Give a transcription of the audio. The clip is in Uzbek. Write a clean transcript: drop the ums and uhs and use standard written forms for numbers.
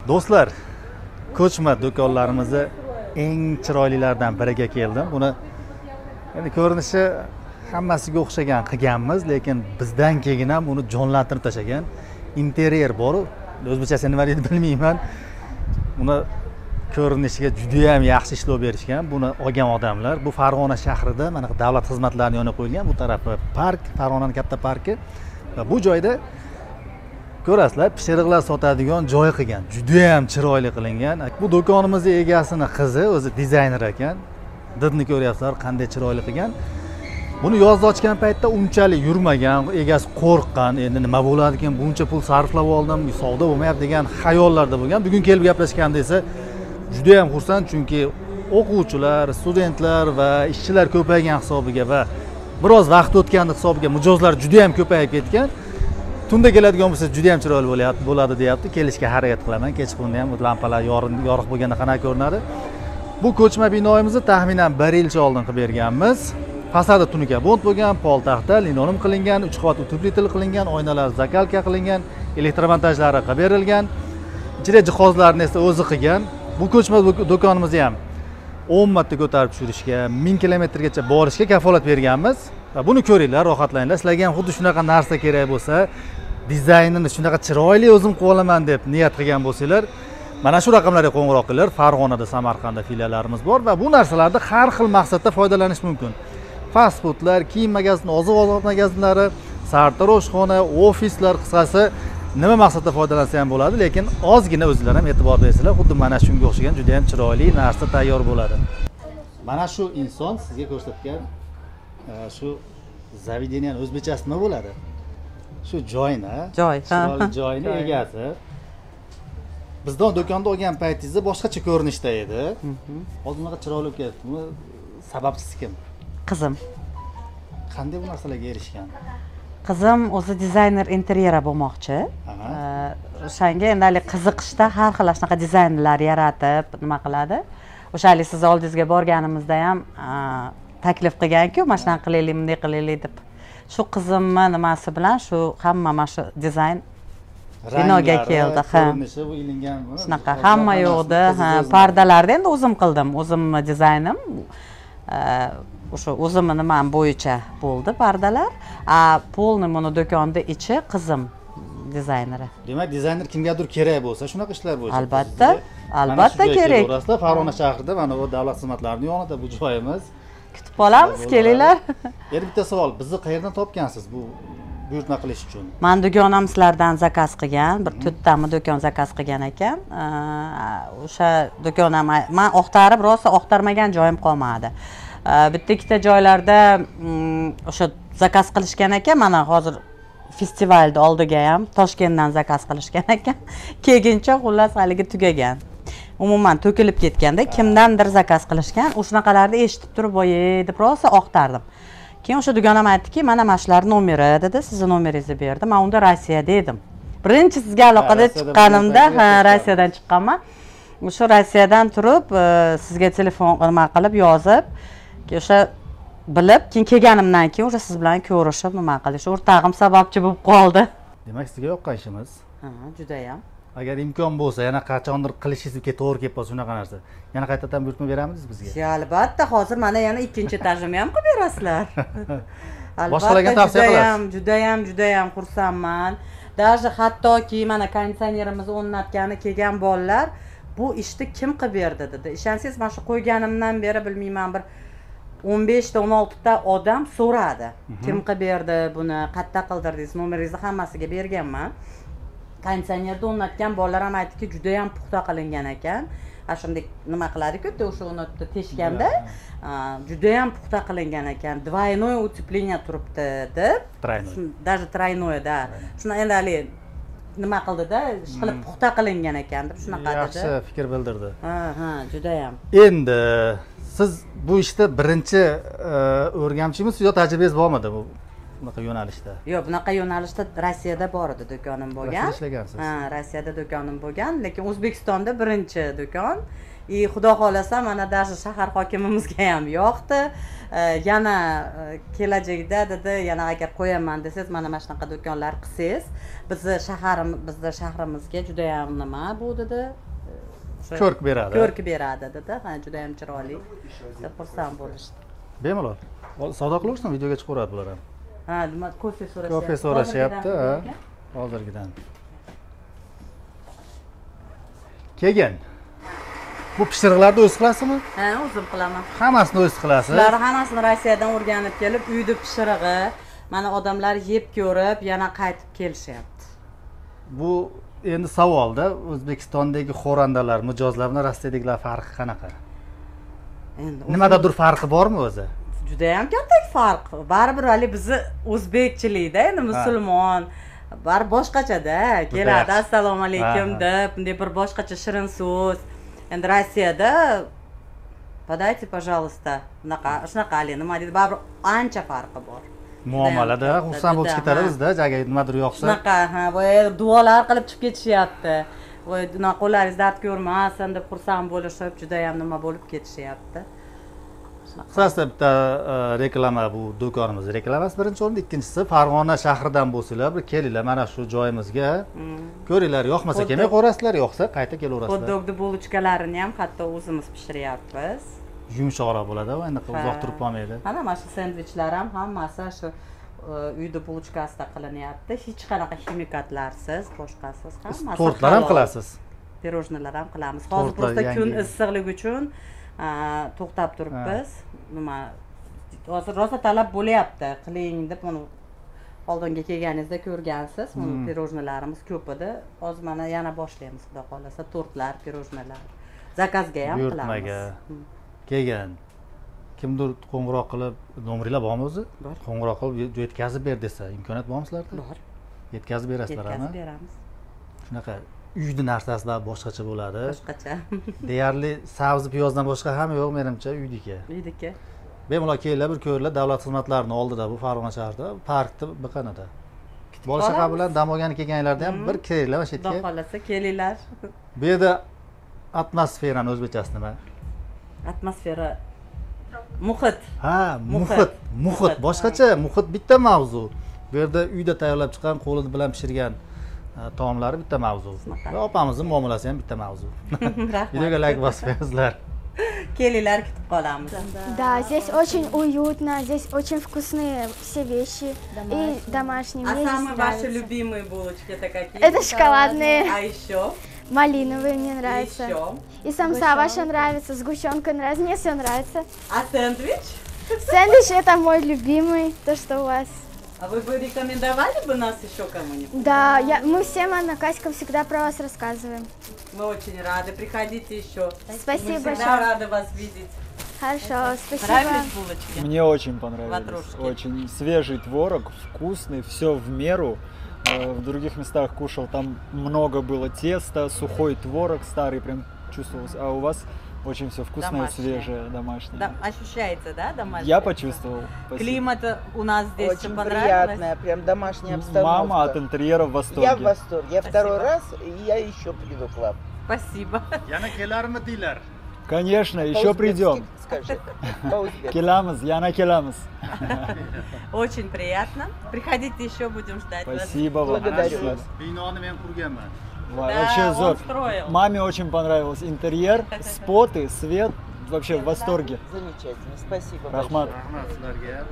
Do'stlar, ko'chma do'konlarimizni eng chiroylilaridan biriga keldim. Buni endi ko'rinishi hammasiga o'xshagan qilganmiz, lekin bizdan keyin ham uni jonlantirib tashlagan interyer bor. O'zbekchasi nima deydi bilmayman. Uni ko'rinishiga juda ham yaxshi ishlov berishgan. Buni olgan odamlar bu Farg'ona shahrida mana davlat xizmatlarining yoniga qo'yilgan. Bu tarafi park, Farg'onaning katta parki va bu joyda ko'rasizlar, pishiriqlar sotadigan joy qilgan. Juda ham chiroyli qilingan. Bu do'konimizning egasini qizi o'zi dizayner ekan. Didni ko'ryapsizlar, qanday chiroyli qilgan. Buni yozda ochgan paytda unchalik yurmagan, egasi qo'rqqan, endi nima bo'ladi ekan, buncha pul sarflab oldim, savdo bo'lmayapti degan xayollarda bo'lgan. Bugun kelib gaplashganda esa juda ham xursand, chunki o'quvchilar, studentlar va ishchilar ko'paygan hisobiga va biroz vaqt o'tgani hisobiga mijozlar juda ham ko'payib ketgan. Tunda keladigan bo'lsa juda ham chiroyli bo'ladi deyapti. Kelishga harakat qilaman. Kechqurun ham lampalar yoriq bo'lganda qanaqa ko'rinadi. Bu ko'chma binoyimizni taxminan 1 yilcha oldin qilib berganmiz. Fasadi tunuka bont bo'lgan, poltaxta, linoleum qilingan, 3 qavat utubli qilingan, oynalar zakalka qilingan, elektromontajlari qilib berilgan. Ichida jihozlarni esa o'zi qilgan. Bu ko'chma do'konimizni ham 10 marta ko'tarib tushirishga, 1000 kilometrgacha borishga kafolat berganmiz. Va buni ko'ringlar, rohatlaninglar. Sizlarga ham xuddi shunaqa narsa kerak bo'lsa, dizaynini shunaqa chiroyli o'zim qilib olaman deb niyat qilgan bo'lsanglar, mana shu raqamlarga qo'ng'iroq qilinglar. Farg'onada, Samarqandda filiallarimiz bor va bu narsalardan har xil maqsadda foydalanish mumkin. Fast foodlar, kiyim magazini, oziq-ovqat magazinlari, sartaroshxona, ofislar, qisqasi nima maqsadda foydalansa ham bo'ladi, lekin ozgina o'zinglar ham e'tibor bersanglar, xuddi mana shunga o'xshagan juda ham chiroyli narsa tayyor bo'ladi. Mana shu inson sizga ko'rsatgan shu zavideniyaning o'zbekchasi nima bo'ladi? Shu joyni, chiroyli joyni egasi. Bizdan do'konda olgan paytingizda boshqacha ko'rinishda edi. Hozir bunaqa chiroyli bo'lib ketdimi? Sababchisi kim? Qizim. Qanday bu narsalarga erishgan? Qizim o'zi dizayner interyera bo'lmoqchi. O'shanga endi qiziqishda har xil shunaqa dizaynlar yaratib, nima qiladi. O'shalik siz oldingizga borganimizda ham taklif qilgan-ku, mana shunaqa qilaylik, bunday qilaylik deb. Shu qizimni nimasi bilan shu hamma mana shu dizayn binoga keldi. Bu ilinganmi? Shunaqa hamma yo'qdi. Pardalarni endi o'zim qildim, o'zimni dizaynim. O'sha o'zimni nimam bo'yicha bo'ldi pardalar. Polni buni do'konda ichi qizim dizayneri. Demak, dizayner kimgadir kerak bo'lsa, shunaqa ishlar bo'yicha. Albatta, albatta kerak. Farg'ona shahrida mana bu davlat xizmatlarining yonida bu joyimiz. Kutib qolamiz, kelinglar. Endi bitta savol, bizni qayerdan topgansiz bu buyurtma qilish uchun? Men do'konam sizlardan zakaz qilgan, bir 4 tami do'kon zakaz qilgan ekan. O'sha do'konam men oqtarib, rosa oqtarmagan joyim qolmadi. Bitta ikkita joylarda o'sha zakaz qilishgan ekan. Mana hozir festivalda oldiga ham Toshkentdan zakaz qilishgan ekan. Kelguncha xullas haligi tugagan. Umuman to'kilib ketganda kimdandir zakaz qilishgan. O'shanaqalarni eshitib turib, "Voy, deb rosa oqtardim." Keyin o'sha do'konim aytdiki, "Mana shular nomeri" dedi, "Sizni nomeringizni berdi." Men unda Rossiyada edim. Birinchi sizga aloqada chiqqanimda, Rossiyadan chiqqanman. O'sha Rossiyadan turib, sizga telefon nima qilib yozib, o'sha bilib, keyin kelganimdan keyin o'sha siz bilan ko'rishib, nima qilish, o'rtog'im sababchi bo'lib qoldi. Demak, sizga yoqqan ishimiz. Juda ham. Agar imkon bo'lsa, yana qachondir qilishingizga to'g'ri kelib qolsa shunaqa narsa. Yana qaytadan buyurtma beramisiz bizga? Albatta, hozir mana yana ikkinchi etajimni ham qilib berasizlar. Boshqalarga tavsiya qilasiz. Juda ham xursandman. Даже hattoki mana konditsionerimizni o'rnatgani kelgan bolalar, "Bu ishni kim qilib berdi?" dedi. Ishonsangiz, mana shu qo'yganimdan beri bilmayman, bir 15 ta 16 ta odam so'radi. Kim qilib berdi buni, qayerda qildirdingiz, nomeringizni hammasiga berganman. Konditsionerni o'rnatgan bolalar ham aytdiki, juda ham puxta qilingan ekan. Shunday nima qiladi-ku, o'sha o'rnatda teshganda, juda ham puxta qilingan ekan. Двойное утепление turibdi deb. Даже тройное, да. Shuna endi nima qildi-da, ish qilib puxta qilingan ekan deb shunaqa dedi. Yaxshi fikr bildirdi. Juda ham. Endi siz bu ishda birinchi o'rgamchimisiz yo tajribangiz bormidi bu bunaqa yo'nalishda? Yo'q, bunaqa yo'nalishda Rossiyada bor edi do'konim bo'lgan. Rossiyada ishlagansiz? Ha, Rossiyada do'konim bo'lgan, lekin O'zbekistonda birinchi do'kon. Xudo xolasa mana даже shahar hokimimizga ham yoqdi. Yana kelajakda dedi, yana agar qo'yaman desangiz, mana shunaqa do'konlar qilsangiz, bizning shahrimizga juda ham nima bu dedi. Ko'rk beradi. Ko'rk beradi dedi. Ha, juda ham chiroyli. Xursand bo'lishdi. Bemalol. Savdo qilaversin, videoga chiqaveradi bular ham. Ha, nima kofe so'rashyapti. Kofe so'rashyapti, ha. Hozirgidan. Keyin. Bu pishiriqlarni o'z qilasizmi? Ha, o'zim qilaman. Hammasini o'z qilasiz. Ular hammasini Rossiyadan o'rganib kelib, uyda pishirig'i, mana odamlar yeb ko'rib, yana qaytib kelishyapti. Bu endi savolda O'zbekistondagi xo'randalar, mijozlar bilan Rossiyadagilar farqi qanaqa? Endi Nimadadir farqi bormi o'zi? juda ham katta farq. Baribir hali bizni o'zbekchilikda, endi musulmon baribir boshqachada keladi, assalomu alaykum deb, bunday bir boshqacha shirin so'z. Endi Rossiyada подайте, пожалуйста, shunaqa hali nima deydi, baribir ancha farqi bor. Muomalada xursand bo'lib ketadi bizda, agar nimadir yoqsa. Shunaqa, ha, voy duolar qilib chiqib ketishyapti. Voy qo'llaringiz dard ko'rmasin deb xursand bo'lishib, juda ham nima bo'lib ketishyapti. Qisqasi bitta reklama, bu do'konimiz reklamasi birinchi o'rinda, ikkinchisi Farg'ona shahridan bo'lsanglar, bir kelinglar mana shu joyimizga. Ko'ringlar, yoqmasa kelmay qo'rasizlar, yoqsa qayta kelaverasizlar. Hot-dogni bulochkalarini ham hatto o'zimiz pishiryapmiz. Yumshoqroq bo'ladi, anaqa uzoq turib qolmaydi. Mana shu sendvichlar ham hammasi shu uyda bulochkasida qilinyapti. Hech qanaqa ximikatlarsiz, boshqasiz, hammasi. Tortlar ham qilasiz? Pirojnilar ham qilamiz. Hozir prosta kun issiqligi uchun to'xtab turibmiz. Nima hozir rosa talab bo'lyapti, qiling deb uni oldinga kelganingizda ko'rgansiz. Uni pirojnilarimiz ko'p edi. Hozir mana yana boshlaymiz, xudo xolasa, tortlar, pirojnilar. Zakazga ham qilamiz. Keyin kimdir qo'ng'iroq qilib, nomeringlar bormi o'zi? Bor. Qo'ng'iroq qilib yetkazib ber desa, imkoniyat bormi sizlarda? Bor. Yetkazib berasizlar, Yetkazib beramiz. Shunaqa uyni narsasilar boshqacha bo'ladi. Boshqacha. Deyarli sabzi, piyozdan boshqa hamma yo'q menimcha uydiki. Uydiki. Bemalol kelinglar, bir ko'ringlar, davlat xizmatlarining oldida bu Farg'ona shahrida, parkda biqanada. Bola chaqa bilan dam olgani kelganlarda ham bir kelinglar o'sha yerga. Xudo xolasa kelinglar. Bu yerda atmosferani o'zbekchasi nima? Atmosfera muhit. Ha, muhit boshqacha, muhit bitta mavzu. Bu yerda uyda tayyorlab chiqqan, qo'li bilan pishirgan taomlari bitta mavzu. Va opamizning muomalasi ham bitta mavzu. Videoga like bosib qo'yinglar. Kelinglar, kutib qolamiz. Да, здесь очень уютно, здесь очень вкусные все вещи и домашние. А Мне здесь самые ваши нравится. любимые булочки-то какие? Это шоколадные, А еще? малиновые мне нравятся. Еще? И самса ваша нравится, сгущенка нравится, мне все нравится. А сэндвич? Сэндвич это мой любимый, то что у вас. А вы бы рекомендовали бы нас еще кому-нибудь? Да, мы всем одноклассникам всегда про вас рассказываем. Мы очень рады. Приходите еще. Спасибо Мы всегда большое. рады вас видеть. Хорошо, спасибо. Нравились булочки? Мне очень понравились. Ватрушки. Очень свежий творог, вкусный, все в меру. В других местах кушал, там много было теста, сухой творог старый прям чувствовался. А у вас очень все вкусное, Домашнее. свежее, домашнее. Да, ощущается, да, домашнее? Я почувствовал. Спасибо. Климат у нас здесь Очень понравилось? приятная, прям домашняя обстановка. Мама от интерьера в восторге. Я в восторге. Я Спасибо. второй раз, и я еще приду к вам. Спасибо. Yana kelarmi deylar? Конечно, еще По-узбекски придем. Скажи. По-узбекски. Келамыз, яна келамыз. Очень приятно. Приходите еще, будем ждать вас. Спасибо вам. Благодарю вас. Binoni men qurganman. Вообще он зор. строил. Маме очень понравился интерьер, споты, свет. Вообще в восторге. Замечательно. Спасибо Рахмат. большое. Rahmat sizlarga.